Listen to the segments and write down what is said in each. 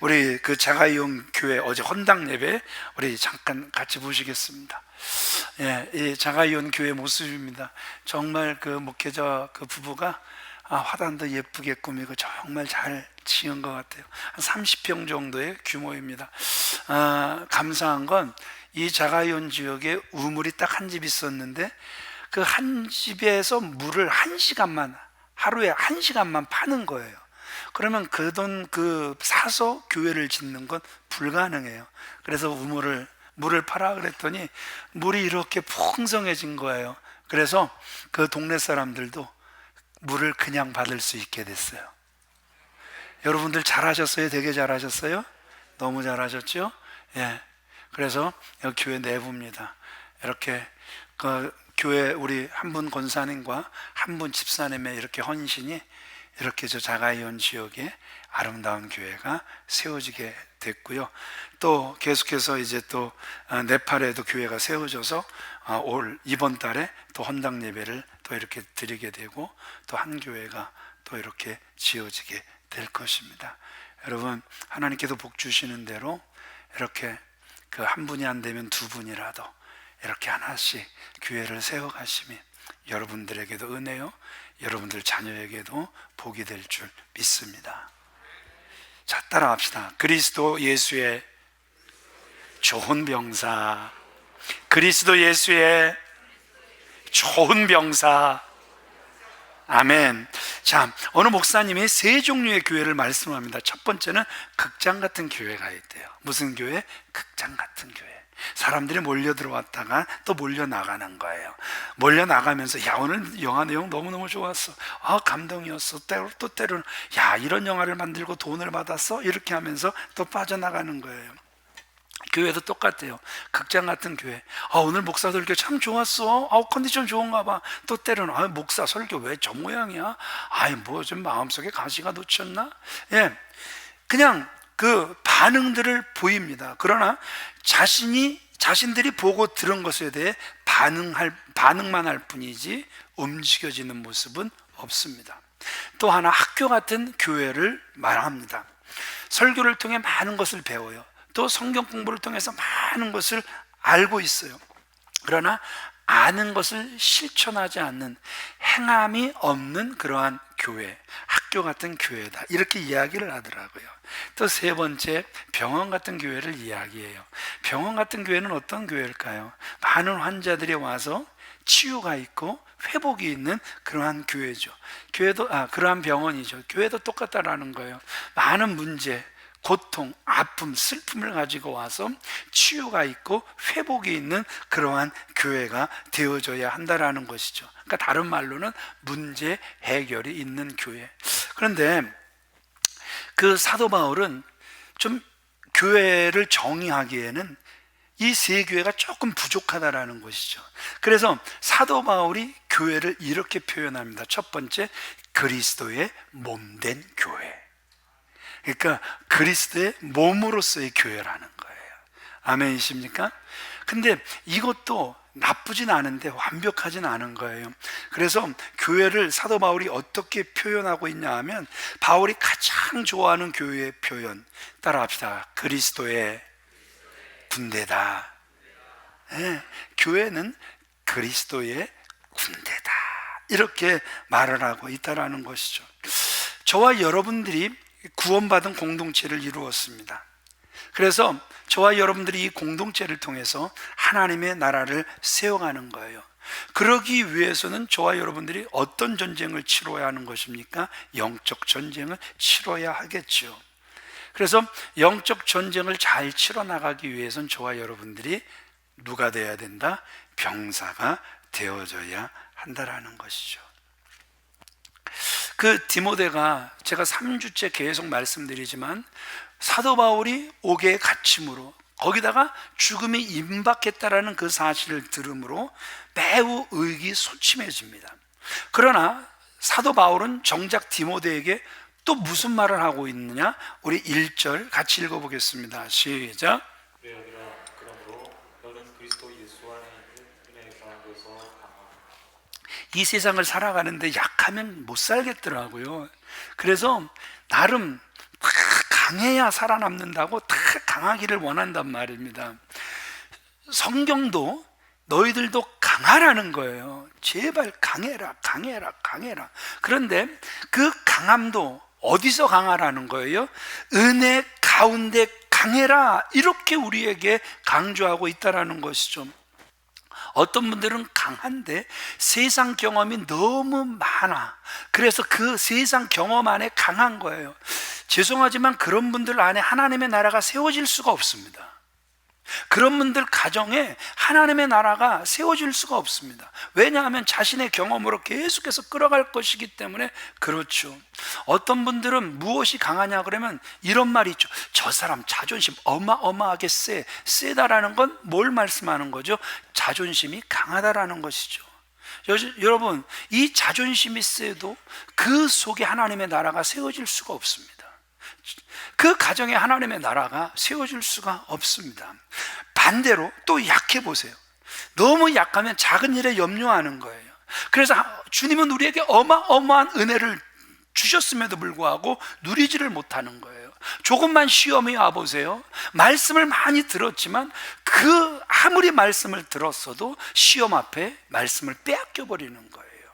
우리 그 자가이온 교회 어제 헌당 예배 우리 잠깐 같이 보시겠습니다. 예, 이 자가이온 교회 모습입니다. 정말 그 목회자 그 부부가 화단도 예쁘게 꾸미고 정말 잘 지은 것 같아요. 한 30평 정도의 규모입니다. 감사한 건 이 자가이온 지역에 우물이 딱 한 집 있었는데 그 한 집에서 물을 하루에 1시간만 파는 거예요. 그러면 그 돈 사서 교회를 짓는 건 불가능해요. 그래서 물을 팔아 그랬더니 물이 이렇게 풍성해진 거예요. 그래서 그 동네 사람들도 물을 그냥 받을 수 있게 됐어요. 여러분들 잘하셨어요? 되게 잘하셨어요? 너무 잘하셨죠? 예. 그래서 여기 교회 내부입니다. 이렇게 그 교회 우리 한 분 권사님과 한 분 집사님의 이렇게 헌신이 이렇게 저 자가이온 지역에 아름다운 교회가 세워지게 됐고요. 또 계속해서 이제 또 네팔에도 교회가 세워져서 이번 달에 또 헌당 예배를 또 이렇게 드리게 되고 또 한 교회가 또 이렇게 지어지게 될 것입니다. 여러분, 하나님께서 복 주시는 대로 이렇게 그 한 분이 안 되면 두 분이라도 이렇게 하나씩 교회를 세워가시면 여러분들에게도 은혜요, 여러분들 자녀에게도 복이 될 줄 믿습니다. 자, 따라합시다. 그리스도 예수의 좋은 병사, 그리스도 예수의 좋은 병사. 아멘. 자, 어느 목사님이 세 종류의 교회를 말씀합니다. 첫 번째는 극장 같은 교회가 있대요. 무슨 교회? 극장 같은 교회. 사람들이 몰려 들어왔다가 또 몰려 나가는 거예요. 몰려 나가면서 야, 오늘 영화 내용 너무너무 좋았어. 감동이었어. 또 때로는 야, 이런 영화를 만들고 돈을 받았어. 이렇게 하면서 또 빠져나가는 거예요. 교회도 똑같아요. 극장 같은 교회. 오늘 목사 설교 참 좋았어. 컨디션 좋은가 봐. 또 때로는 목사 설교 왜 저 모양이야? 뭐 좀 마음속에 가시가 놓쳤나? 예, 그냥 그 반응들을 보입니다. 그러나 자신들이 보고 들은 것에 대해 반응만 할 뿐이지 움직여지는 모습은 없습니다. 또 하나, 학교 같은 교회를 말합니다. 설교를 통해 많은 것을 배워요. 또 성경 공부를 통해서 많은 것을 알고 있어요. 그러나 아는 것을 실천하지 않는, 행함이 없는 그러한 교회, 학교 같은 교회다, 이렇게 이야기를 하더라고요. 또 세 번째, 병원 같은 교회를 이야기해요. 병원 같은 교회는 어떤 교회일까요? 많은 환자들이 와서 치유가 있고 회복이 있는 그러한 교회죠. 그러한 병원이죠. 교회도 똑같다라는 거예요. 많은 문제, 고통, 아픔, 슬픔을 가지고 와서 치유가 있고 회복이 있는 그러한 교회가 되어져야 한다라는 것이죠. 그러니까 다른 말로는 문제 해결이 있는 교회. 그런데 그 사도 바울은 좀 교회를 정의하기에는 이 세 교회가 조금 부족하다라는 것이죠. 그래서 사도 바울이 교회를 이렇게 표현합니다. 첫 번째, 그리스도의 몸된 교회. 그러니까 그리스도의 몸으로서의 교회라는 거예요. 아멘이십니까? 근데 이것도 나쁘진 않은데 완벽하진 않은 거예요. 그래서 교회를 사도 바울이 어떻게 표현하고 있냐 하면, 바울이 가장 좋아하는 교회의 표현 따라합시다. 그리스도의 군대다. 네, 교회는 그리스도의 군대다, 이렇게 말을 하고 있다라는 것이죠. 저와 여러분들이 구원받은 공동체를 이루었습니다. 그래서 저와 여러분들이 이 공동체를 통해서 하나님의 나라를 세워가는 거예요. 그러기 위해서는 저와 여러분들이 어떤 전쟁을 치러야 하는 것입니까? 영적 전쟁을 치러야 하겠죠. 그래서 영적 전쟁을 잘 치러 나가기 위해서는 저와 여러분들이 누가 되어야 된다? 병사가 되어져야 한다라는 것이죠. 그 디모데가, 제가 3주째 계속 말씀드리지만, 사도 바울이 옥에 갇힘으로, 거기다가 죽음이 임박했다라는 그 사실을 들음으로 매우 의기소침해집니다. 그러나 사도 바울은 정작 디모데에게 또 무슨 말을 하고 있느냐? 우리 1절 같이 읽어보겠습니다. 시작. 이 세상을 살아가는데 약하면 못 살겠더라고요. 그래서 나름 강해야 살아남는다고 다 강하기를 원한단 말입니다. 성경도 너희들도 강하라는 거예요. 제발 강해라, 강해라, 강해라. 그런데 그 강함도 어디서 강하라는 거예요? 은혜 가운데 강해라, 이렇게 우리에게 강조하고 있다라는 것이죠. 어떤 분들은 강한데 세상 경험이 너무 많아. 그래서 그 세상 경험 안에 강한 거예요. 죄송하지만 그런 분들 안에 하나님의 나라가 세워질 수가 없습니다. 그런 분들 가정에 하나님의 나라가 세워질 수가 없습니다. 왜냐하면 자신의 경험으로 계속해서 끌어갈 것이기 때문에 그렇죠. 어떤 분들은 무엇이 강하냐 그러면 이런 말이 있죠. 저 사람 자존심 어마어마하게 세다라는 건 뭘 말씀하는 거죠? 자존심이 강하다라는 것이죠. 여러분, 이 자존심이 세도 그 속에 하나님의 나라가 세워질 수가 없습니다. 그 가정에 하나님의 나라가 세워질 수가 없습니다. 반대로 또 약해 보세요. 너무 약하면 작은 일에 염려하는 거예요. 그래서 주님은 우리에게 어마어마한 은혜를 주셨음에도 불구하고 누리지를 못하는 거예요. 조금만 시험이 와보세요. 말씀을 많이 들었지만 그 아무리 말씀을 들었어도 시험 앞에 말씀을 빼앗겨 버리는 거예요.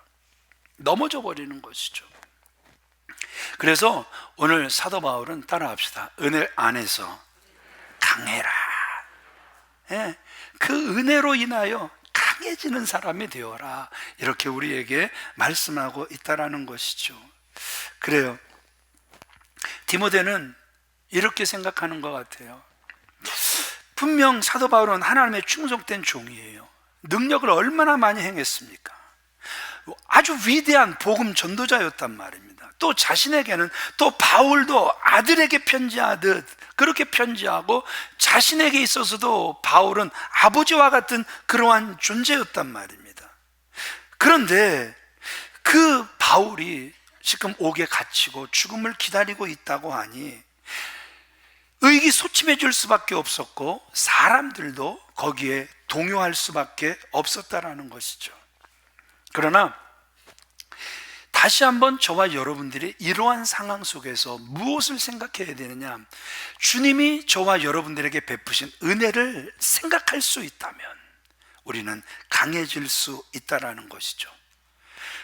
넘어져 버리는 것이죠. 그래서 오늘 사도 바울은 따라합시다. 은혜 안에서 강해라. 예, 그 은혜로 인하여 강해지는 사람이 되어라, 이렇게 우리에게 말씀하고 있다라는 것이죠. 그래요. 디모데는 이렇게 생각하는 것 같아요. 분명 사도 바울은 하나님의 충성된 종이에요. 능력을 얼마나 많이 행했습니까? 아주 위대한 복음 전도자였단 말입니다. 또 자신에게는 또 바울도 아들에게 편지하듯 그렇게 편지하고, 자신에게 있어서도 바울은 아버지와 같은 그러한 존재였단 말입니다. 그런데 그 바울이 지금 옥에 갇히고 죽음을 기다리고 있다고 하니 의기소침해 줄 수밖에 없었고, 사람들도 거기에 동요할 수밖에 없었다라는 것이죠. 그러나 다시 한번 저와 여러분들이 이러한 상황 속에서 무엇을 생각해야 되느냐, 주님이 저와 여러분들에게 베푸신 은혜를 생각할 수 있다면 우리는 강해질 수 있다라는 것이죠.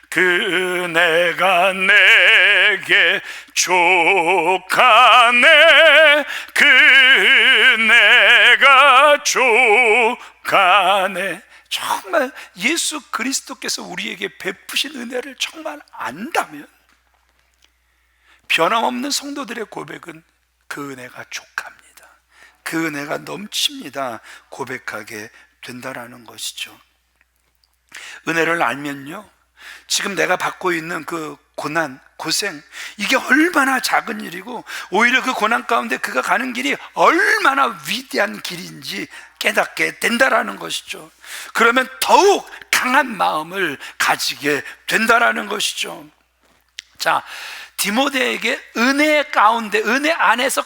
그네가 내게 족하네, 그네가 족하네. 정말 예수 그리스도께서 우리에게 베푸신 은혜를 정말 안다면 변함없는 성도들의 고백은 그 은혜가 족합니다, 그 은혜가 넘칩니다, 고백하게 된다라는 것이죠. 은혜를 알면요, 지금 내가 받고 있는 그 고난, 고생, 이게 얼마나 작은 일이고 오히려 그 고난 가운데 그가 가는 길이 얼마나 위대한 길인지 깨닫게 된다라는 것이죠. 그러면 더욱 강한 마음을 가지게 된다라는 것이죠. 자, 디모데에게 은혜 가운데, 은혜 안에서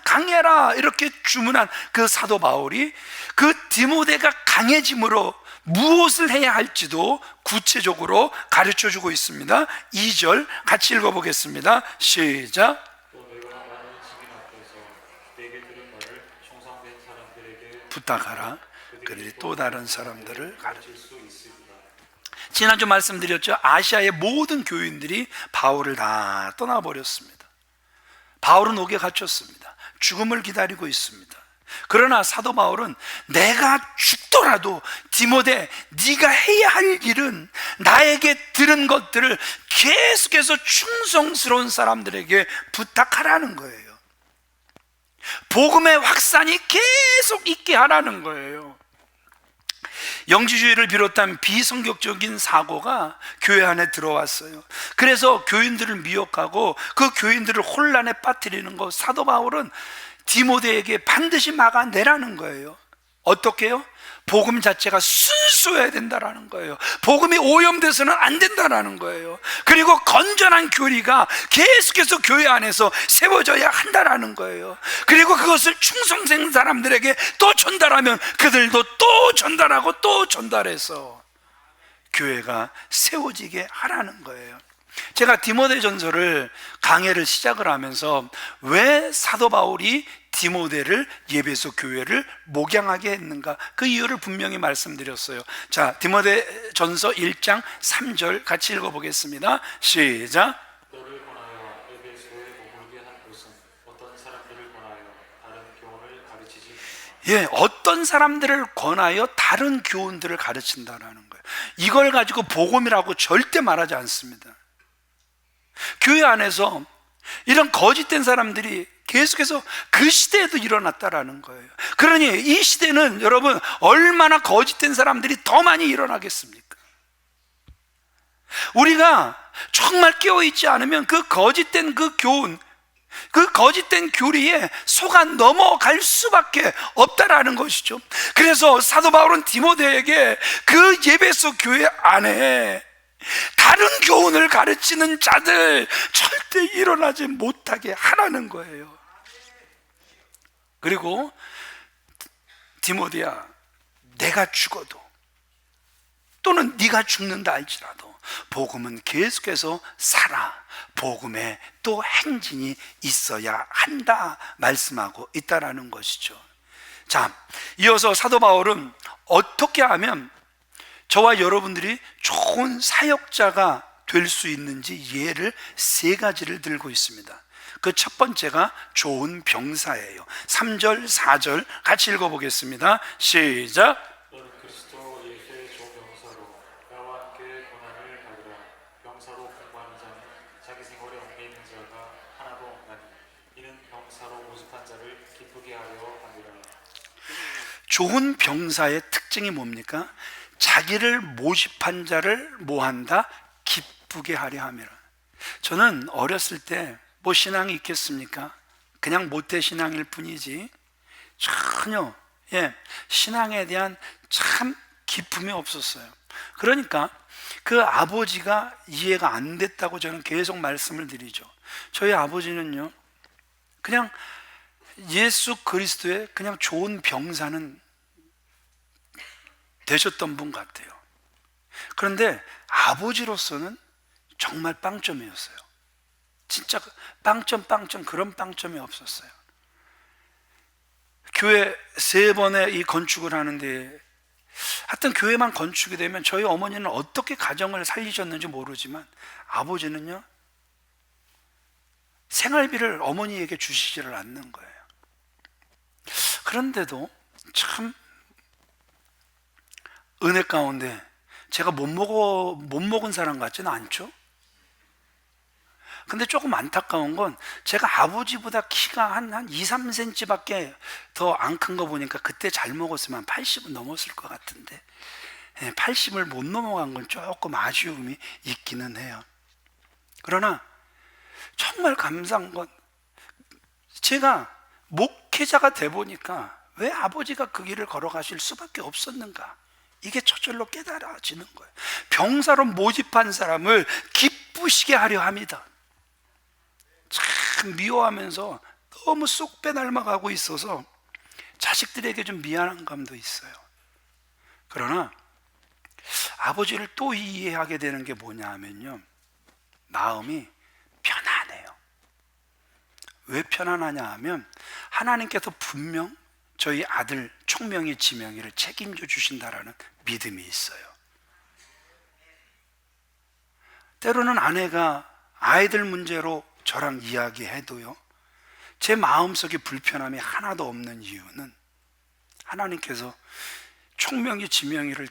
강해라 이렇게 주문한 그 사도 바울이 그 디모데가 강해짐으로 무엇을 해야 할지도 구체적으로 가르쳐주고 있습니다. 2절 같이 읽어보겠습니다. 시작. 부탁하라. 그들이 또 다른 사람들을 가르칠 수 있습니다. 지난주 말씀드렸죠. 아시아의 모든 교인들이 바울을 다 떠나버렸습니다. 바울은 옥에 갇혔습니다. 죽음을 기다리고 있습니다. 그러나 사도 바울은 내가 죽더라도 디모데, 네가 해야 할 일은 나에게 들은 것들을 계속해서 충성스러운 사람들에게 부탁하라는 거예요. 복음의 확산이 계속 있게 하라는 거예요. 영지주의를 비롯한 비성격적인 사고가 교회 안에 들어왔어요. 그래서 교인들을 미혹하고 그 교인들을 혼란에 빠뜨리는 것, 사도 바울은 디모데에게 반드시 막아내라는 거예요. 어떻게요? 복음 자체가 순수해야 된다라는 거예요. 복음이 오염돼서는 안 된다라는 거예요. 그리고 건전한 교리가 계속해서 교회 안에서 세워져야 한다라는 거예요. 그리고 그것을 충성된 사람들에게 또 전달하면 그들도 또 전달하고 또 전달해서 교회가 세워지게 하라는 거예요. 제가 디모데전서를 강해를 시작을 하면서 왜 사도 바울이 디모데를 예배소 교회를 목양하게 했는가, 그 이유를 분명히 말씀드렸어요. 자, 디모데전서 1장 3절 같이 읽어보겠습니다. 시작. 너를 권하여 에베소에 머물게 한 것은 어떤 사람들을 권하여 다른 교훈을 가르치지. 예, 어떤 사람들을 권하여 다른 교훈들을 가르친다라는 거예요. 이걸 가지고 복음이라고 절대 말하지 않습니다. 교회 안에서 이런 거짓된 사람들이 계속해서 그 시대에도 일어났다라는 거예요. 그러니 이 시대는 여러분 얼마나 거짓된 사람들이 더 많이 일어나겠습니까? 우리가 정말 깨어있지 않으면 그 거짓된 그 교훈, 그 거짓된 교리에 속아 넘어갈 수밖에 없다라는 것이죠. 그래서 사도 바울은 디모데에게 그 예배소 교회 안에 다른 교훈을 가르치는 자들 절대 일어나지 못하게 하라는 거예요. 그리고 디모데야, 내가 죽어도 또는 네가 죽는다 할지라도 복음은 계속해서 살아, 복음에 또 행진이 있어야 한다 말씀하고 있다라는 것이죠. 자, 이어서 사도 바울은 어떻게 하면 저와 여러분들이 좋은 사역자가 될 수 있는지 예를 세 가지를 들고 있습니다. 그 첫 번째가 좋은 병사예요. 3절, 4절 같이 읽어보겠습니다. 시작. 너는 그리스도 예수의 조병사로 나와 함께 고난을 받으라. 병사로 공부하는 자는 자기 생활에 얽매이는 자가 하나도 없나니 이는 병사로 모집한 자를 기쁘게 하려 함이라. 좋은 병사의 특징이 뭡니까? 자기를 모집한 자를 뭐한다? 기쁘게 하려 함이라. 저는 어렸을 때 뭐 신앙이 있겠습니까? 그냥 모태 신앙일 뿐이지 전혀 신앙에 대한 참 기쁨이 없었어요. 그러니까 그 아버지가 이해가 안 됐다고 저는 계속 말씀을 드리죠. 저희 아버지는요, 그냥 예수 그리스도의 그냥 좋은 병사는 되셨던 분 같아요. 그런데 아버지로서는 정말 빵점이었어요. 진짜 빵점 그런 빵점이 없었어요. 교회 3번의 이 건축을 하는데, 하여튼 교회만 건축이 되면 저희 어머니는 어떻게 가정을 살리셨는지 모르지만 아버지는요, 생활비를 어머니에게 주시지를 않는 거예요. 그런데도 참 은혜 가운데 제가 못 먹은 사람 같지는 않죠? 근데 조금 안타까운 건 제가 아버지보다 키가 한 2, 3cm 밖에 더 안 큰 거 보니까 그때 잘 먹었으면 80은 넘었을 것 같은데 80을 못 넘어간 건 조금 아쉬움이 있기는 해요. 그러나 정말 감사한 건 제가 목회자가 돼 보니까 왜 아버지가 그 길을 걸어가실 수밖에 없었는가, 이게 저절로 깨달아지는 거예요. 병사로 모집한 사람을 기쁘시게 하려 합니다. 참 미워하면서 너무 쏙 빼닮아가고 있어서 자식들에게 좀 미안한 감도 있어요. 그러나 아버지를 또 이해하게 되는 게 뭐냐 하면요, 마음이 편안해요. 왜 편안하냐 하면 하나님께서 분명 저희 아들 총명이 지명이를 책임져 주신다라는 믿음이 있어요. 때로는 아내가 아이들 문제로 저랑 이야기해도요, 제 마음속에 불편함이 하나도 없는 이유는 하나님께서 총명이 지명이를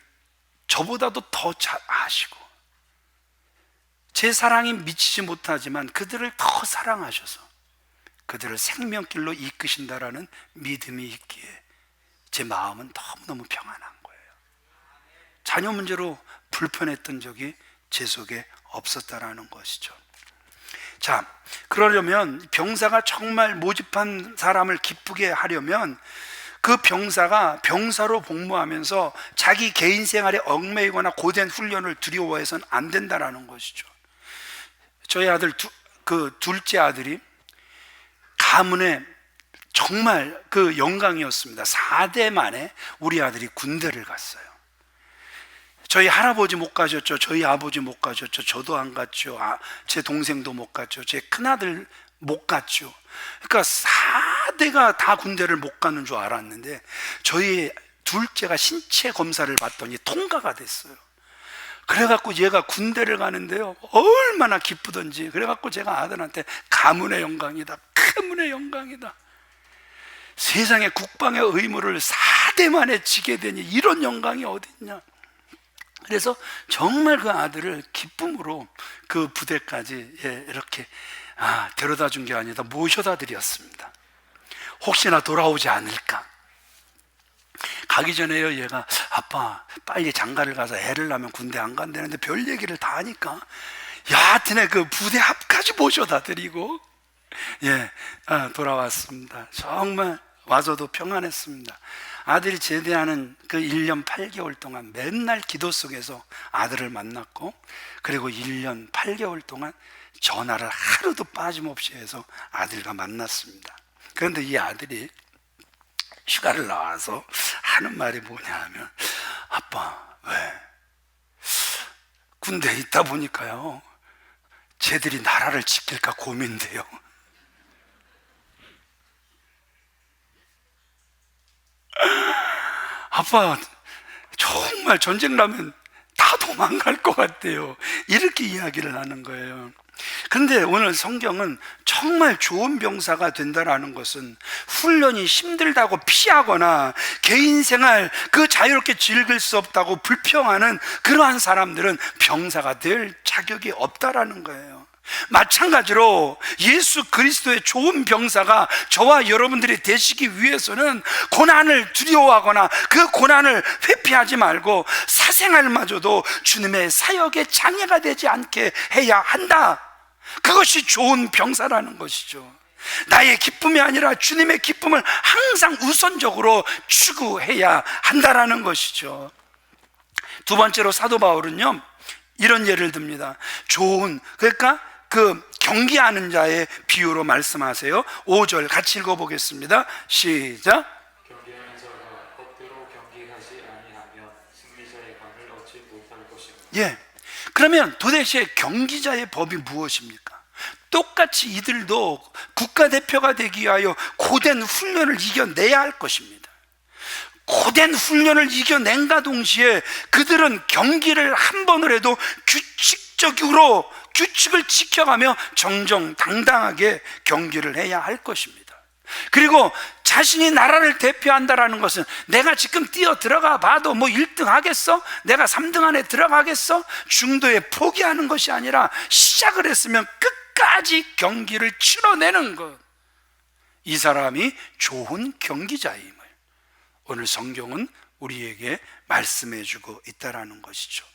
저보다도 더 잘 아시고 제 사랑이 미치지 못하지만 그들을 더 사랑하셔서 그들을 생명길로 이끄신다라는 믿음이 있기에 제 마음은 너무너무 평안한 거예요. 자녀 문제로 불편했던 적이 제 속에 없었다라는 것이죠. 자, 그러려면 병사가 정말 모집한 사람을 기쁘게 하려면 그 병사가 병사로 복무하면서 자기 개인 생활에 얽매이거나 고된 훈련을 두려워해서는 안 된다라는 것이죠. 저희 아들 그 둘째 아들이 가문에 정말 그 영광이었습니다. 4대 만에 우리 아들이 군대를 갔어요. 저희 할아버지 못 가셨죠. 저희 아버지 못 가셨죠. 저도 안 갔죠. 제 동생도 못 갔죠. 제 큰아들 못 갔죠. 그러니까 4대가 다 군대를 못 가는 줄 알았는데 저희 둘째가 신체 검사를 받더니 통과가 됐어요. 그래갖고 얘가 군대를 가는데요, 얼마나 기쁘던지. 그래갖고 제가 아들한테 가문의 영광이다, 가문의 영광이다. 세상에 국방의 의무를 4대 만에 지게 되니 이런 영광이 어딨냐. 그래서 정말 그 아들을 기쁨으로 그 부대까지 이렇게 데려다 준 게 아니라 모셔다 드렸습니다. 혹시나 돌아오지 않을까. 가기 전에요, 얘가 아빠 빨리 장가를 가서 애를 낳으면 군대 안 간다는데 별 얘기를 다 하니까 여하튼에 그 부대 앞까지 모셔다 드리고 돌아왔습니다. 정말 와서도 평안했습니다. 아들이 제대하는 그 1년 8개월 동안 맨날 기도 속에서 아들을 만났고, 그리고 1년 8개월 동안 전화를 하루도 빠짐없이 해서 아들과 만났습니다. 그런데 이 아들이 휴가를 나와서 하는 말이 뭐냐 하면, 아빠 왜 군대에 있다 보니까요 쟤들이 나라를 지킬까 고민돼요. 아빠 정말 전쟁 나면 다 도망갈 것 같아요. 이렇게 이야기를 하는 거예요. 그런데 오늘 성경은 정말 좋은 병사가 된다라는 것은 훈련이 힘들다고 피하거나 개인 생활 그 자유롭게 즐길 수 없다고 불평하는 그러한 사람들은 병사가 될 자격이 없다라는 거예요. 마찬가지로 예수 그리스도의 좋은 병사가 저와 여러분들이 되시기 위해서는 고난을 두려워하거나 그 고난을 회피하지 말고 사생활마저도 주님의 사역의 장애가 되지 않게 해야 한다. 그것이 좋은 병사라는 것이죠. 나의 기쁨이 아니라 주님의 기쁨을 항상 우선적으로 추구해야 한다라는 것이죠. 두 번째로 사도 바울은요 이런 예를 듭니다. 그러니까 그 경기하는 자의 비유로 말씀하세요. 5절 같이 읽어보겠습니다. 시작. 경계하는 자가 겉으로 경계하지 아니하면 승리자의 관을 얻지 못할 것입니다. 그러면 도대체 경기자의 법이 무엇입니까? 똑같이 이들도 국가대표가 되기 위하여 고된 훈련을 이겨내야 할 것입니다. 고된 훈련을 이겨낸과 동시에 그들은 경기를 한 번을 해도 규칙적으로 규칙을 지켜가며 정정당당하게 경기를 해야 할 것입니다. 그리고 자신이 나라를 대표한다라는 것은 내가 지금 뛰어 들어가 봐도 뭐 1등 하겠어? 내가 3등 안에 들어가겠어? 중도에 포기하는 것이 아니라 시작을 했으면 끝까지 경기를 치러내는 것, 이 사람이 좋은 경기자임을 오늘 성경은 우리에게 말씀해 주고 있다라는 것이죠.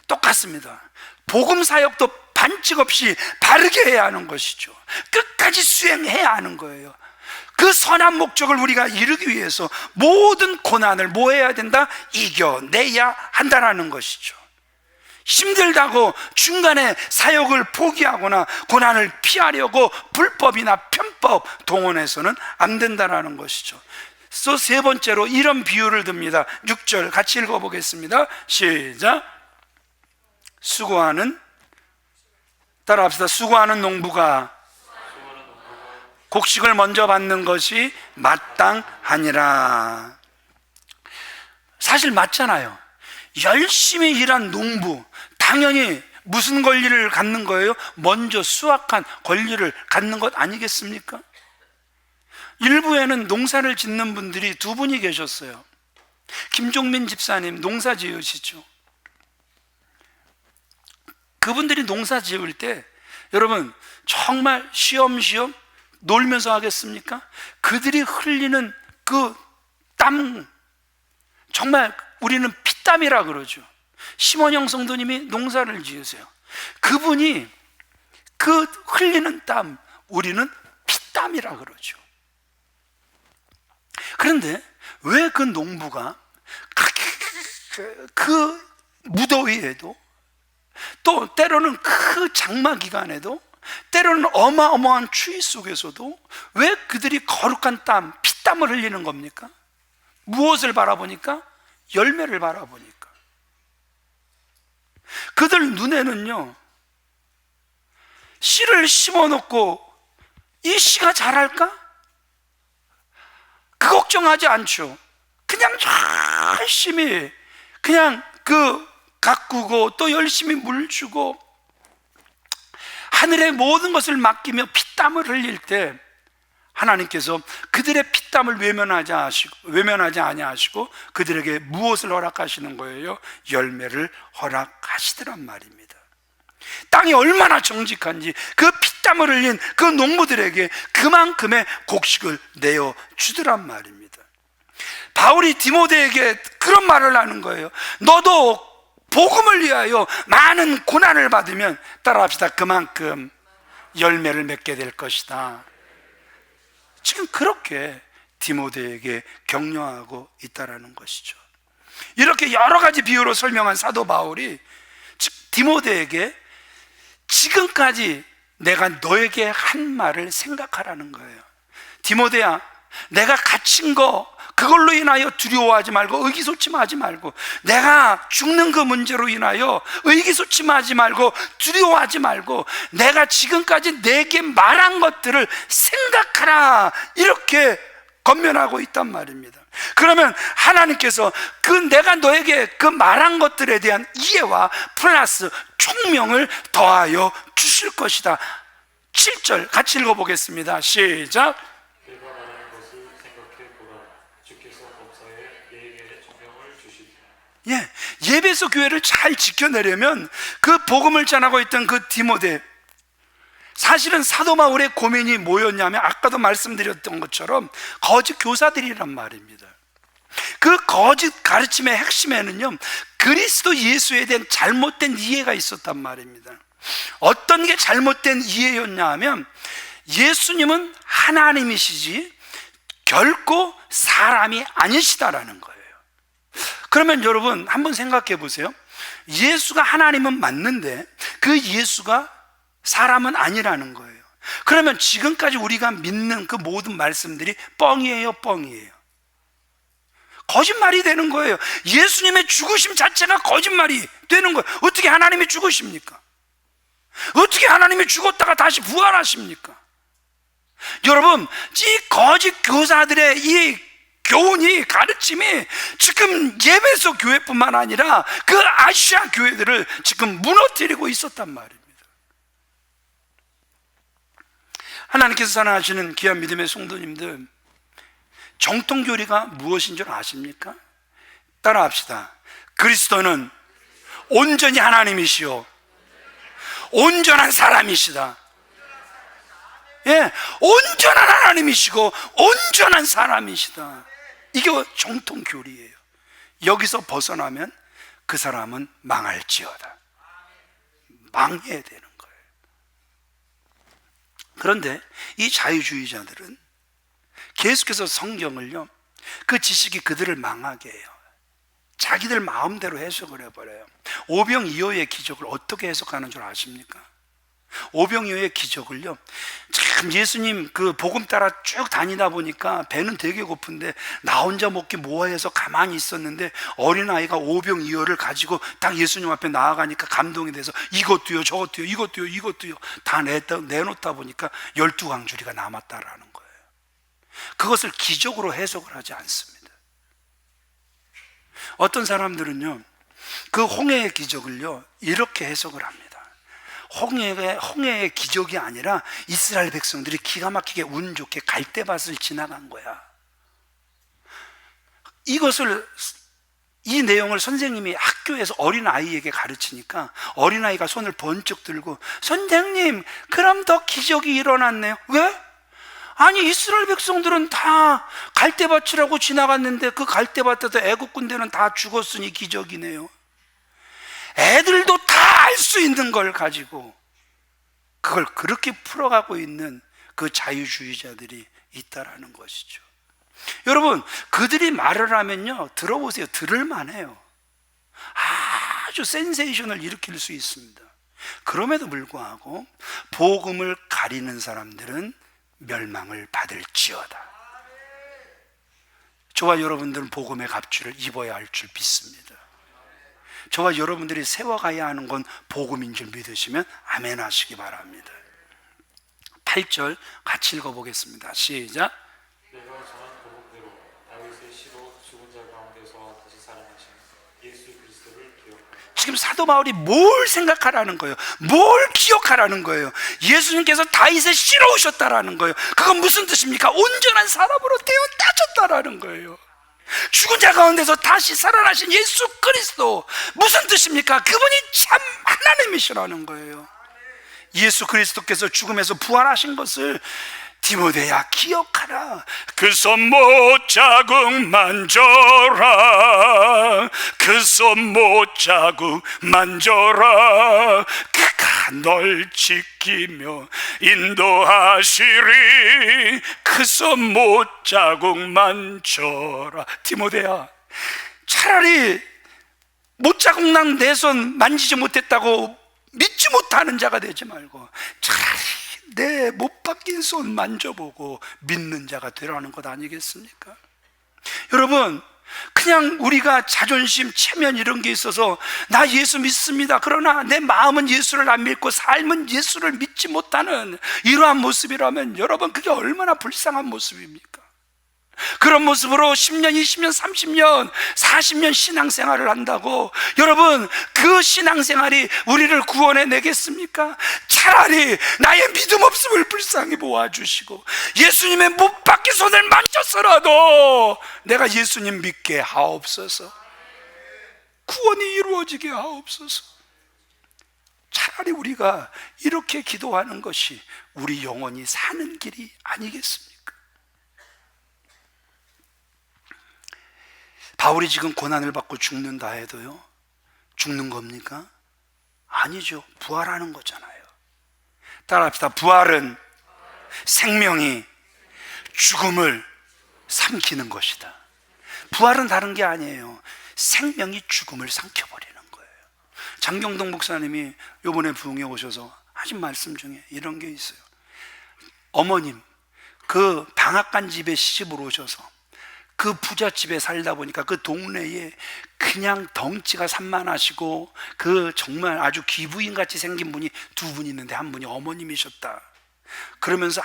똑같습니다. 복음 사역도 반칙 없이 바르게 해야 하는 것이죠. 끝까지 수행해야 하는 거예요. 그 선한 목적을 우리가 이루기 위해서 모든 고난을 뭐 해야 된다? 이겨내야 한다라는 것이죠. 힘들다고 중간에 사역을 포기하거나 고난을 피하려고 불법이나 편법 동원해서는 안 된다라는 것이죠. 또 세 번째로 이런 비유를 듭니다. 6절 같이 읽어보겠습니다. 시작. 따라합시다. 수고하는 농부가 곡식을 먼저 받는 것이 마땅하니라. 사실 맞잖아요. 열심히 일한 농부, 당연히 무슨 권리를 갖는 거예요? 먼저 수확한 권리를 갖는 것 아니겠습니까? 일부에는 농사를 짓는 분들이 두 분이 계셨어요. 김종민 집사님 농사 지으시죠. 그분들이 농사 지을 때 여러분 정말 쉬엄쉬엄 놀면서 하겠습니까? 그들이 흘리는 그 땀, 정말 우리는 피땀이라 그러죠. 심원영 성도님이 농사를 지으세요. 그분이 그 흘리는 땀, 우리는 피땀이라 그러죠. 그런데 왜 그 농부가 그 무더위에도, 또 때로는 그 장마 기간에도, 때로는 어마어마한 추위 속에서도 왜 그들이 거룩한 땀, 피땀을 흘리는 겁니까? 무엇을 바라보니까? 열매를 바라보니까. 그들 눈에는요, 씨를 심어놓고 이 씨가 자랄까? 그 걱정하지 않죠. 그냥 열심히 그냥 가꾸고 또 열심히 물 주고 하늘의 모든 것을 맡기며 피땀을 흘릴 때 하나님께서 그들의 피땀을 외면하지 아니하시고 그들에게 무엇을 허락하시는 거예요? 열매를 허락하시더란 말입니다. 땅이 얼마나 정직한지 그 피땀을 흘린 그 농부들에게 그만큼의 곡식을 내어 주더란 말입니다. 바울이 디모데에게 그런 말을 하는 거예요. 너도 복음을 위하여 많은 고난을 받으면, 따라합시다, 그만큼 열매를 맺게 될 것이다. 지금 그렇게 디모데에게 격려하고 있다라는 것이죠. 이렇게 여러 가지 비유로 설명한 사도 바울이 즉 디모데에게 지금까지 내가 너에게 한 말을 생각하라는 거예요. 디모데야, 내가 갇힌 거 그걸로 인하여 두려워하지 말고 의기소침하지 말고, 내가 죽는 그 문제로 인하여 의기소침하지 말고 두려워하지 말고, 내가 지금까지 내게 말한 것들을 생각하라, 이렇게 권면하고 있단 말입니다. 그러면 하나님께서 내가 너에게 그 말한 것들에 대한 이해와 플러스 총명을 더하여 주실 것이다. 7절 같이 읽어보겠습니다. 시작. 내가 말하는 것을 생각해 보라. 주께서 범사에 예에게 총명을 주시리라. 예배소 교회를 잘 지켜내려면 그 복음을 전하고 있던 그 디모데, 사실은 사도 바울의 고민이 뭐였냐면 아까도 말씀드렸던 것처럼 거짓 교사들이란 말입니다. 그 거짓 가르침의 핵심에는요, 그리스도 예수에 대한 잘못된 이해가 있었단 말입니다. 어떤 게 잘못된 이해였냐 하면, 예수님은 하나님이시지 결코 사람이 아니시다라는 거예요. 그러면 여러분 한번 생각해 보세요. 예수가 하나님은 맞는데 그 예수가 사람은 아니라는 거예요. 그러면 지금까지 우리가 믿는 그 모든 말씀들이 뻥이에요, 뻥이에요? 거짓말이 되는 거예요. 예수님의 죽으심 자체가 거짓말이 되는 거예요. 어떻게 하나님이 죽으십니까? 어떻게 하나님이 죽었다가 다시 부활하십니까? 여러분, 이 거짓 교사들의 이 교훈이, 가르침이 지금 예배소 교회뿐만 아니라 그 아시아 교회들을 지금 무너뜨리고 있었단 말입니다. 하나님께서 사랑하시는 귀한 믿음의 성도님들, 정통교리가 무엇인 줄 아십니까? 따라합시다. 그리스도는 온전히 하나님이시오, 온전한 사람이시다. 온전한 하나님이시고 온전한 사람이시다. 이게 정통교리예요. 여기서 벗어나면 그 사람은 망할지어다. 망해야 되는 거예요. 그런데 이 자유주의자들은 계속해서 성경을요, 그 지식이 그들을 망하게 해요. 자기들 마음대로 해석을 해버려요. 오병이어의 기적을 어떻게 해석하는 줄 아십니까? 오병이어의 기적을요, 참 예수님 그 복음 따라 쭉 다니다 보니까 배는 되게 고픈데 나 혼자 먹기 뭐해서 가만히 있었는데 어린아이가 오병이어를 가지고 딱 예수님 앞에 나아가니까 감동이 돼서 이것도요, 저것도요, 이것도요 다 내놓다 보니까 12광주리가 남았다라는 거예요. 그것을 기적으로 해석을 하지 않습니다. 어떤 사람들은요, 그 홍해의 기적을요 이렇게 해석을 합니다. 홍해의 기적이 아니라 이스라엘 백성들이 기가 막히게 운 좋게 갈대밭을 지나간 거야. 이 내용을 선생님이 학교에서 어린아이에게 가르치니까 어린아이가 손을 번쩍 들고, 선생님, 그럼 더 기적이 일어났네요. 왜? 아니, 이스라엘 백성들은 다 갈대밭이라고 지나갔는데 그 갈대밭에서 애국 군대는 다 죽었으니 기적이네요. 애들도 다 알 수 있는 걸 가지고 그걸 그렇게 풀어가고 있는 그 자유주의자들이 있다라는 것이죠. 여러분, 그들이 말을 하면요, 들어보세요. 들을만해요. 아주 센세이션을 일으킬 수 있습니다. 그럼에도 불구하고 복음을 가리는 사람들은 멸망을 받을지어다. 저와 여러분들은 복음의 갑주를 입어야 할 줄 믿습니다. 저와 여러분들이 세워가야 하는 건 복음인 줄 믿으시면 아멘 하시기 바랍니다. 8절 같이 읽어보겠습니다. 시작. 내가 전한 복음대로 다윗의 시로 죽은 자 가운데서 다시 살아나신 예수 그리스도를 기억하라. 지금 사도 바울이 뭘 생각하라는 거예요? 뭘 기억하라는 거예요? 예수님께서 다윗의 씨로 오셨다라는 거예요. 그건 무슨 뜻입니까? 온전한 사람으로 되었다졌다라는 거예요. 죽은 자 가운데서 다시 살아나신 예수 그리스도, 무슨 뜻입니까? 그분이 참 하나님이시라는 거예요. 예수 그리스도께서 죽음에서 부활하신 것을 디모데야 기억하라. 그 손못 자국 만져라. 그 손못 자국 만져라. 그가 널 지키며 인도하시리. 그 손못 자국 만져라. 디모데야, 차라리 못 자국 난 내 손 만지지 못했다고 믿지 못하는 자가 되지 말고 차라리 내 못 바뀐 손 만져보고 믿는 자가 되라는 것 아니겠습니까? 여러분, 그냥 우리가 자존심, 체면 이런 게 있어서 나 예수 믿습니다, 그러나 내 마음은 예수를 안 믿고 삶은 예수를 믿지 못하는 이러한 모습이라면 여러분, 그게 얼마나 불쌍한 모습입니까? 그런 모습으로 10년, 20년, 30년, 40년 신앙생활을 한다고 여러분, 그 신앙생활이 우리를 구원해 내겠습니까? 차라리 나의 믿음 없음을 불쌍히 모아주시고 예수님의 못 박힌 손을 만졌어라도 내가 예수님 믿게 하옵소서. 구원이 이루어지게 하옵소서. 차라리 우리가 이렇게 기도하는 것이 우리 영혼이 사는 길이 아니겠습니까? 바울이 지금 고난을 받고 죽는다 해도요, 죽는 겁니까? 아니죠. 부활하는 거잖아요. 따라합시다. 부활은 생명이 죽음을 삼키는 것이다. 부활은 다른 게 아니에요. 생명이 죽음을 삼켜버리는 거예요. 장경동 목사님이 이번에 부흥에 오셔서 하신 말씀 중에 이런 게 있어요. 어머님, 그 방앗간 집에 시집을 오셔서 그 부잣집에 살다 보니까 그 동네에 그냥 덩치가 산만하시고 그 정말 아주 귀부인같이 생긴 분이 두 분 있는데 한 분이 어머님이셨다. 그러면서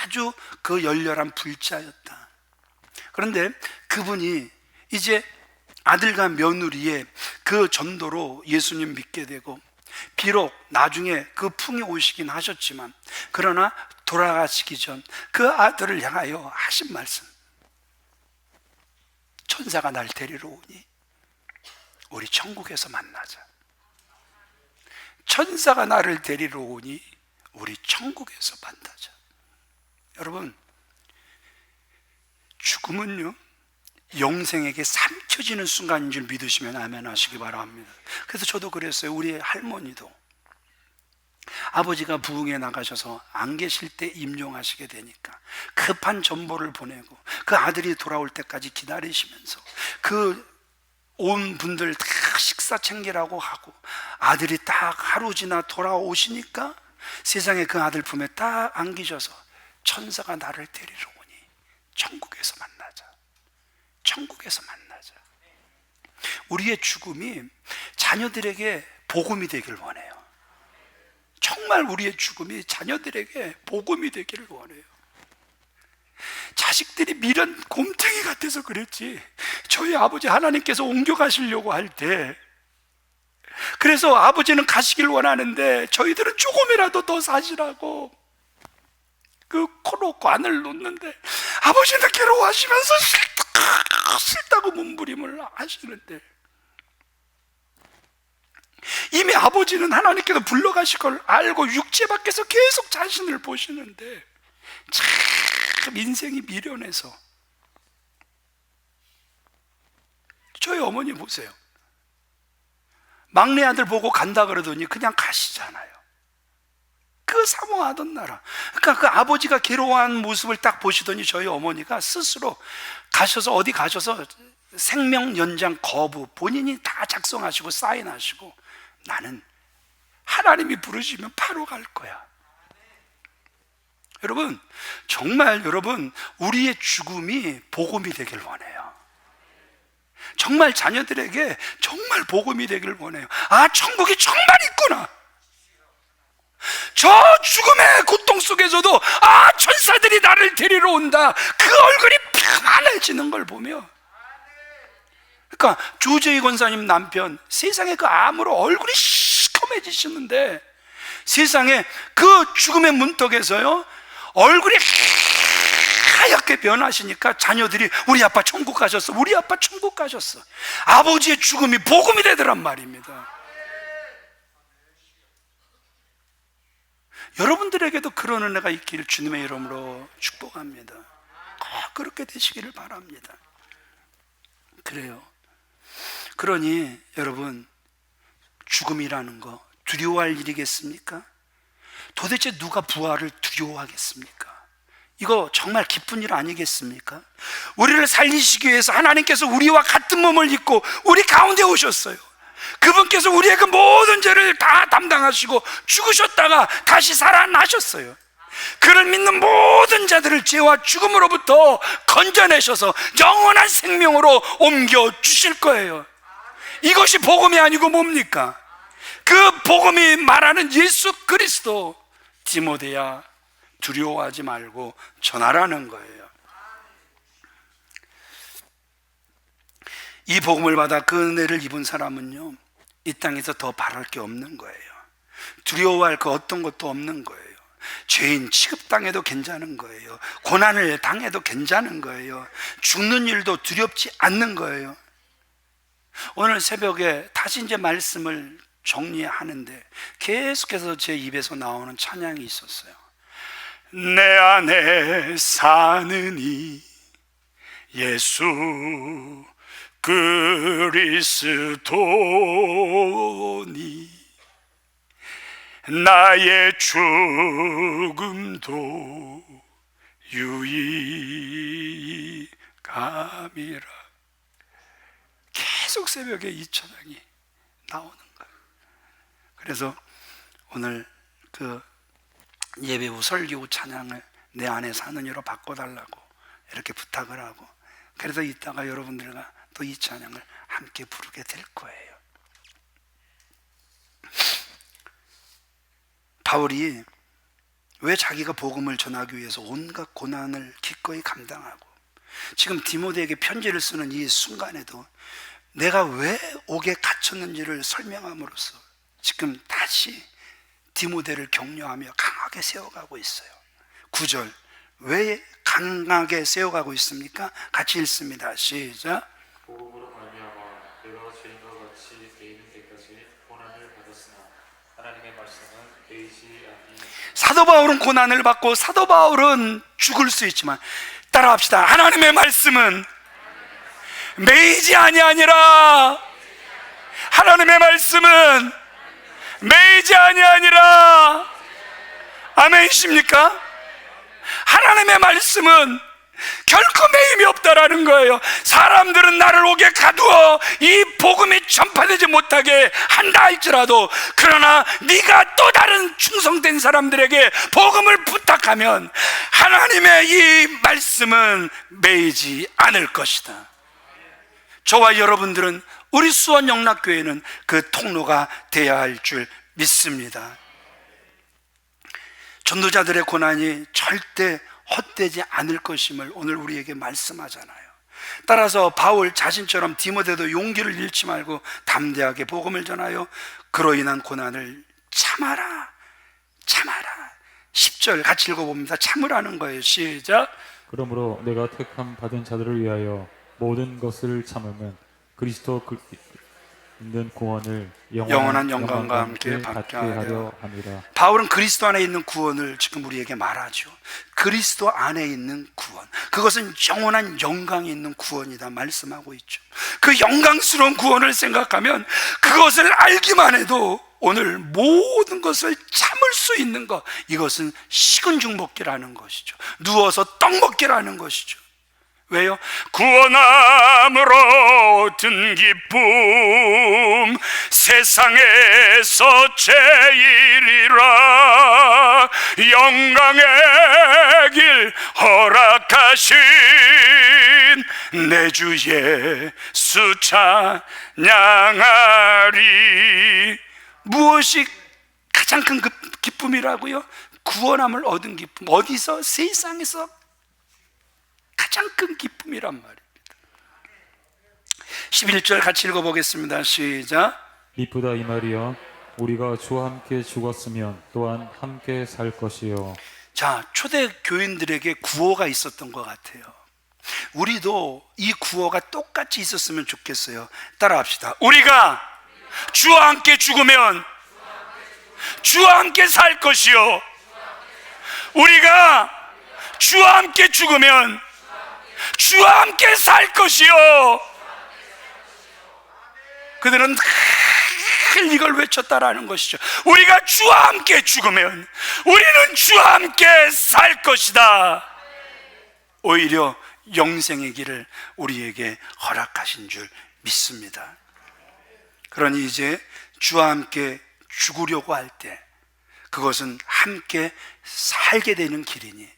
아주 그 열렬한 불자였다. 그런데 그분이 이제 아들과 며느리의 그 전도로 예수님 믿게 되고, 비록 나중에 그 풍이 오시긴 하셨지만 그러나 돌아가시기 전 그 아들을 향하여 하신 말씀, 천사가 날 데리러 오니 우리 천국에서 만나자. 천사가 나를 데리러 오니 우리 천국에서 만나자. 여러분, 죽음은요, 영생에게 삼켜지는 순간인 줄 믿으시면 아멘 하시기 바랍니다. 그래서 저도 그랬어요. 우리 할머니도 아버지가 부흥에 나가셔서 안 계실 때 임종하시게 되니까 급한 전보를 보내고 그 아들이 돌아올 때까지 기다리시면서 그 온 분들 다 식사 챙기라고 하고 아들이 딱 하루 지나 돌아오시니까 세상에 그 아들 품에 딱 안기셔서 천사가 나를 데리러 오니 천국에서 만나자. 천국에서 만나자. 우리의 죽음이 자녀들에게 복음이 되길 원해요. 정말 우리의 죽음이 자녀들에게 복음이 되기를 원해요. 자식들이 미련 곰탱이 같아서 그랬지, 저희 아버지 하나님께서 옮겨가시려고 할 때, 그래서 아버지는 가시길 원하는데 저희들은 조금이라도 더 사시라고 그 코로 관을 놓는데 아버지는 괴로워하시면서 싫다고 몸부림을 하시는데, 이미 아버지는 하나님께서 불러가실 걸 알고 육체 밖에서 계속 자신을 보시는데 참 인생이 미련해서. 저희 어머니 보세요. 막내 아들 보고 간다 그러더니 그냥 가시잖아요. 그 사모하던 나라. 그러니까 그 아버지가 괴로워하는 모습을 딱 보시더니 저희 어머니가 스스로 가셔서 어디 가셔서 생명 연장 거부 본인이 다 작성하시고 사인하시고, 나는 하나님이 부르시면 바로 갈 거야. 여러분, 정말 여러분, 우리의 죽음이 복음이 되길 원해요. 정말 자녀들에게 정말 복음이 되길 원해요. 아, 천국이 정말 있구나. 저 죽음의 고통 속에서도 아, 천사들이 나를 데리러 온다. 그 얼굴이 편안해지는 걸 보며, 그러니까 조재희 권사님 남편 세상에 그 암으로 얼굴이 시커매지시는데 세상에 그 죽음의 문턱에서요 얼굴이 하얗게 변하시니까 자녀들이 우리 아빠 천국 가셨어, 우리 아빠 천국 가셨어. 아버지의 죽음이 복음이 되더란 말입니다. 여러분들에게도 그런 은혜가 있기를 주님의 이름으로 축복합니다. 꼭 그렇게 되시기를 바랍니다. 그래요. 그러니 여러분, 죽음이라는 거 두려워할 일이겠습니까? 도대체 누가 부활을 두려워하겠습니까? 이거 정말 기쁜 일 아니겠습니까? 우리를 살리시기 위해서 하나님께서 우리와 같은 몸을 입고 우리 가운데 오셨어요. 그분께서 우리의 그 모든 죄를 다 담당하시고 죽으셨다가 다시 살아나셨어요. 그를 믿는 모든 자들을 죄와 죽음으로부터 건져내셔서 영원한 생명으로 옮겨주실 거예요. 이것이 복음이 아니고 뭡니까? 그 복음이 말하는 예수 그리스도. 디모데야, 두려워하지 말고 전하라는 거예요. 이 복음을 받아 그 은혜를 입은 사람은요, 이 땅에서 더 바랄 게 없는 거예요. 두려워할 그 어떤 것도 없는 거예요. 죄인 취급당해도 괜찮은 거예요. 고난을 당해도 괜찮은 거예요. 죽는 일도 두렵지 않는 거예요. 오늘 새벽에 다시 이제 말씀을 정리하는데 계속해서 제 입에서 나오는 찬양이 있었어요. 내 안에 사는 이 예수 그리스도니 나의 죽음도 유익함이라. 계속 새벽에 이 찬양이 나오는 거예요. 그래서 오늘 그 예배 후 설교 후 찬양을 내 안에 사는 이로 바꿔달라고 이렇게 부탁을 하고, 그래서 이따가 여러분들과 또 이 찬양을 함께 부르게 될 거예요. 바울이 왜 자기가 복음을 전하기 위해서 온갖 고난을 기꺼이 감당하고 지금 디모데에게 편지를 쓰는 이 순간에도 내가 왜 옥에 갇혔는지를 설명함으로써 지금 다시 디모데를 격려하며 강하게 세워가고 있어요. 9절, 왜 강하게 세워가고 있습니까? 같이 읽습니다. 시작. 복음으로 말미암아 내가 죄인과 같이 매이는 때까지 고난을 받았으나 하나님의 말씀은 매이지 아니. 사도 바울은 고난을 받고 사도 바울은 죽을 수 있지만, 따라합시다. 하나님의 말씀은 매이지 아니하니라. 하나님의 말씀은 매이지 아니하니라. 아멘이십니까? 하나님의 말씀은 결코 매임이 없다라는 거예요. 사람들은 나를 옥에 가두어 이 복음이 전파되지 못하게 한다 할지라도, 그러나 네가 또 다른 충성된 사람들에게 복음을 부탁하면 하나님의 이 말씀은 매이지 않을 것이다. 저와 여러분들은, 우리 수원 영락교회는 그 통로가 되어야 할 줄 믿습니다. 전도자들의 고난이 절대 헛되지 않을 것임을 오늘 우리에게 말씀하잖아요. 따라서 바울 자신처럼 디모데도 용기를 잃지 말고 담대하게 복음을 전하여 그로 인한 고난을 참아라. 참아라. 10절 같이 읽어봅니다. 참으라는 거예요. 시작. 그러므로 내가 택함 받은 자들을 위하여 모든 것을 참으면 그리스도 있는 구원을 영원한 영광과 함께 받게 하려 함이라. 바울은 그리스도 안에 있는 구원을 지금 우리에게 말하죠. 그리스도 안에 있는 구원, 그것은 영원한 영광이 있는 구원이다 말씀하고 있죠. 그 영광스러운 구원을 생각하면 그것을 알기만 해도 오늘 모든 것을 참을 수 있는 것, 이것은 식은 죽 먹기라는 것이죠. 누워서 떡 먹기라는 것이죠. 왜요? 구원함으로 얻은 기쁨 세상에서 제일이라. 영광의 길 허락하신 내 주 예수 찬양하리. 무엇이 가장 큰 기쁨이라고요? 구원함을 얻은 기쁨. 어디서? 세상에서 가장 큰 기쁨이란 말입니다. 11절 같이 읽어보겠습니다. 시작. 미쁘다 이 말이여, 우리가 주와 함께 죽었으면 또한 함께 살 것이요. 자, 초대 교인들에게 구호가 있었던 것 같아요. 우리도 이 구호가 똑같이 있었으면 좋겠어요. 따라합시다. 우리가 주와 함께 죽으면 주와 함께 살 것이요. 우리가 주와 함께 죽으면 주와 함께 살 것이요. 그들은 늘 이걸 외쳤다라는 것이죠. 우리가 주와 함께 죽으면 우리는 주와 함께 살 것이다. 오히려 영생의 길을 우리에게 허락하신 줄 믿습니다. 그러니 이제 주와 함께 죽으려고 할 때 그것은 함께 살게 되는 길이니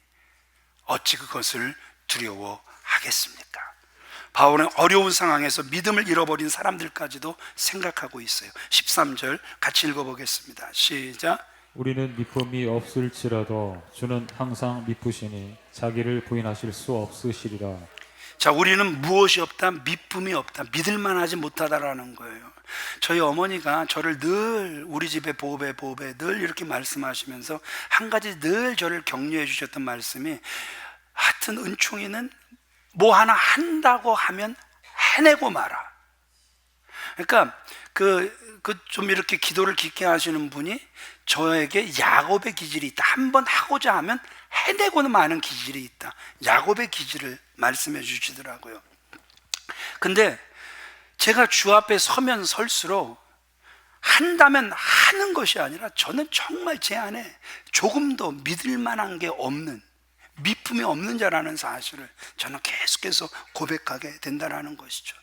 어찌 그것을 두려워하겠습니까? 바울은 어려운 상황에서 믿음을 잃어버린 사람들까지도 생각하고 있어요. 13절 같이 읽어보겠습니다. 시작. 우리는 미쁨이 없을지라도 주는 항상 미쁘시니 자기를 부인하실 수 없으시리라. 자, 우리는 무엇이 없다? 미쁨이 없다. 믿을만하지 못하다라는 거예요. 저희 어머니가 저를 늘 우리 집의 보배 늘 이렇게 말씀하시면서 한 가지 늘 저를 격려해 주셨던 말씀이, 하여튼 은총이는 뭐 하나 한다고 하면 해내고 마라. 그러니까 좀 이렇게 기도를 깊게 하시는 분이 저에게 야곱의 기질이 있다. 한번 하고자 하면 해내고는 마는 기질이 있다. 야곱의 기질을 말씀해 주시더라고요. 근데 제가 주 앞에 서면 설수록 한다면 하는 것이 아니라 저는 정말 제 안에 조금도 믿을 만한 게 없는, 미품이 없는 자라는 사실을 저는 계속해서 고백하게 된다는 것이죠.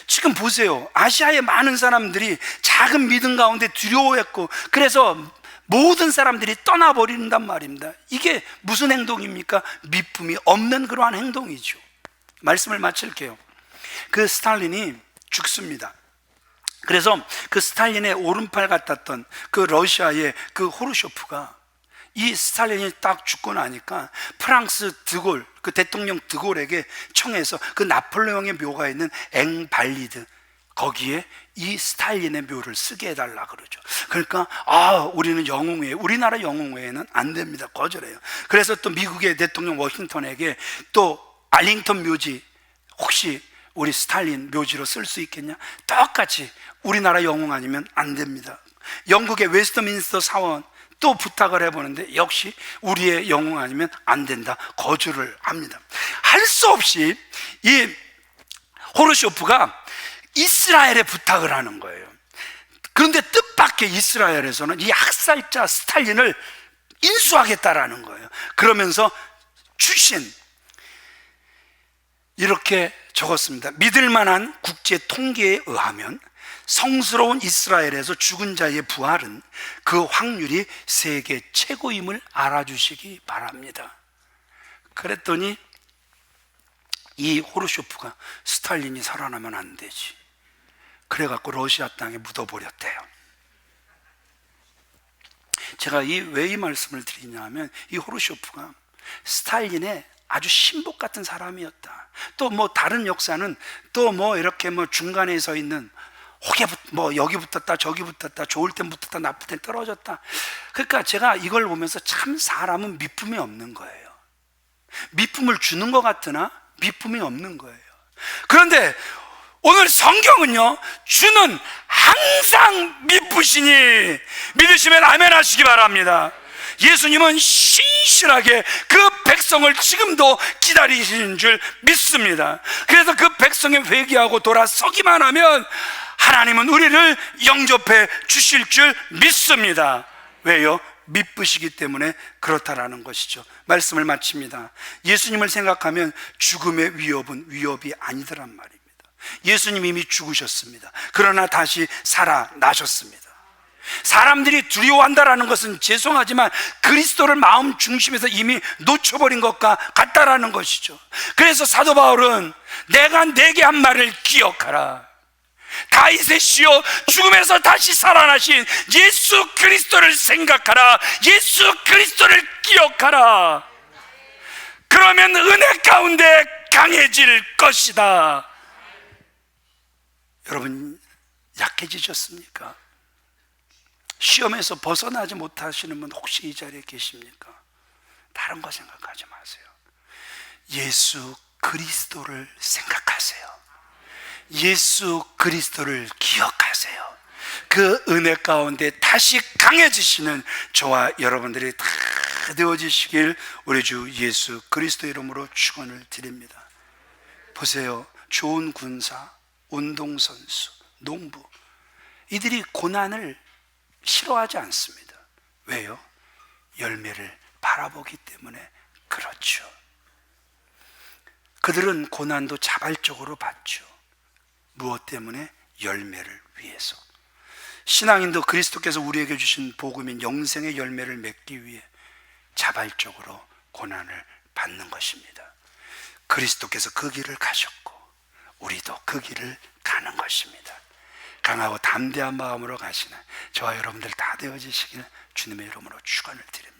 지금 보세요. 아시아의 많은 사람들이 작은 믿음 가운데 두려워했고, 그래서 모든 사람들이 떠나버린단 말입니다. 이게 무슨 행동입니까? 미품이 없는 그러한 행동이죠. 말씀을 마칠게요. 그 스탈린이 죽습니다. 그래서 그 스탈린의 오른팔 같았던 그 러시아의 그 호르쇼프가, 이 스탈린이 딱 죽고 나니까 프랑스 드골, 그 대통령 드골에게 청해서 그 나폴레옹의 묘가 있는 앵발리드, 거기에 이 스탈린의 묘를 쓰게 해달라 그러죠. 그러니까 우리는 영웅회에, 우리나라 영웅회에는 안 됩니다. 거절해요. 그래서 또 미국의 대통령 워싱턴에게 또 알링턴 묘지 혹시 우리 스탈린 묘지로 쓸 수 있겠냐? 똑같이 우리나라 영웅 아니면 안 됩니다. 영국의 웨스트민스터 사원 또 부탁을 해보는데 역시 우리의 영웅 아니면 안 된다, 거절을 합니다. 할 수 없이 이 호르쇼프가 이스라엘에 부탁을 하는 거예요. 그런데 뜻밖의 이스라엘에서는 이 학살자 스탈린을 인수하겠다라는 거예요. 그러면서 출신 이렇게 적었습니다. 믿을 만한 국제 통계에 의하면 성스러운 이스라엘에서 죽은 자의 부활은 그 확률이 세계 최고임을 알아주시기 바랍니다. 그랬더니 이 호르쇼프가 스탈린이 살아나면 안 되지, 그래갖고 러시아 땅에 묻어버렸대요. 제가 왜 이 말씀을 드리냐면, 이 호르쇼프가 스탈린의 아주 신복 같은 사람이었다. 또 뭐 다른 역사는 또 뭐 이렇게 뭐 중간에 서 있는 혹에 뭐 여기 붙었다 저기 붙었다, 좋을 땐 붙었다 나쁠 땐 떨어졌다. 그러니까 제가 이걸 보면서 참 사람은 미품이 없는 거예요. 미품을 주는 것 같으나 미품이 없는 거예요. 그런데 오늘 성경은요, 주는 항상 미쁘시니, 믿으시면 아멘 하시기 바랍니다. 예수님은 신실하게 그 백성을 지금도 기다리시는 줄 믿습니다. 그래서 그 백성이 회개하고 돌아서기만 하면 하나님은 우리를 영접해 주실 줄 믿습니다. 왜요? 미쁘시기 때문에 그렇다라는 것이죠. 말씀을 마칩니다. 예수님을 생각하면 죽음의 위협은 위협이 아니더란 말입니다. 예수님이 이미 죽으셨습니다. 그러나 다시 살아나셨습니다. 사람들이 두려워한다라는 것은 죄송하지만 그리스도를 마음 중심에서 이미 놓쳐버린 것과 같다라는 것이죠. 그래서 사도 바울은 내가 내게 한 말을 기억하라. 다윗의 시여 죽음에서 다시 살아나신 예수 그리스도를 생각하라. 예수 그리스도를 기억하라. 그러면 은혜 가운데 강해질 것이다. 여러분, 약해지셨습니까? 시험에서 벗어나지 못하시는 분 혹시 이 자리에 계십니까? 다른 거 생각하지 마세요. 예수 그리스도를 생각하세요. 예수 그리스도를 기억하세요. 그 은혜 가운데 다시 강해지시는 저와 여러분들이 다 되어지시길 우리 주 예수 그리스도 이름으로 축원을 드립니다. 보세요. 좋은 군사, 운동선수, 농부, 이들이 고난을 싫어하지 않습니다. 왜요? 열매를 바라보기 때문에 그렇죠. 그들은 고난도 자발적으로 받죠. 무엇 때문에? 열매를 위해서. 신앙인도 그리스도께서 우리에게 주신 복음인 영생의 열매를 맺기 위해 자발적으로 고난을 받는 것입니다. 그리스도께서 그 길을 가셨고 우리도 그 길을 가는 것입니다. 강하고 담대한 마음으로 가시는 저와 여러분들 다 되어지시길 주님의 이름으로 축원을 드립니다.